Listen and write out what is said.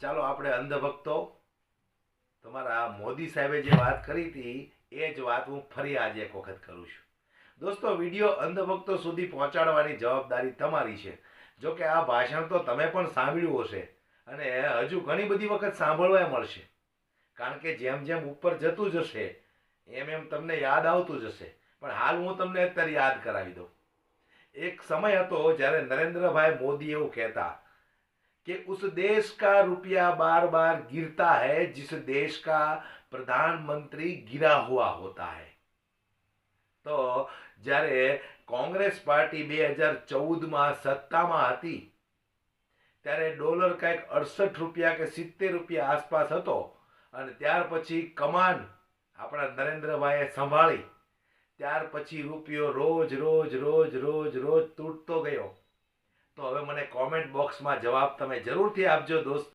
ચાલો આપણે અંધભક્તો તમારા મોદી સાહેબે જે વાત કરી હતી એ જ વાત હું ફરી આજે એક વખત કરું છું. દોસ્તો, વિડીયો અંધભક્તો સુધી પહોંચાડવાની જવાબદારી તમારી છે. જો કે આ ભાષણ તો તમે પણ સાંભળ્યું હશે અને હજુ ઘણી બધી વખત સાંભળવા મળશે, કારણ કે જેમ જેમ ઉપર જતું જશે એમ એમ તમને યાદ આવતું જશે. પણ હાલ હું તમને અત્યારે યાદ કરાવી દઉં. એક સમય હતો જ્યારે નરેન્દ્રભાઈ મોદી એવું કહેતા कि उस देश का रुपया बार बार गिरता है जिस देश का प्रधानमंत्री गिरा हुआ होता है. તો જ્યારે કોંગ્રેસ પાર્ટી 2014માં સત્તામાં હતી ત્યારે ડોલર કંઈક 68 રૂપિયા કે 70 રૂપિયા આસપાસ હતો અને ત્યાર પછી કમાન આપણા નરેન્દ્રભાઈએ સંભાળી ત્યાર પછી રૂપિયો રોજ રોજ રોજ રોજ રોજ તૂટતો ગયો. તો હવે મને કોમેન્ટ બોક્સમાં જવાબ તમે જરૂરથી આપજો દોસ્ત.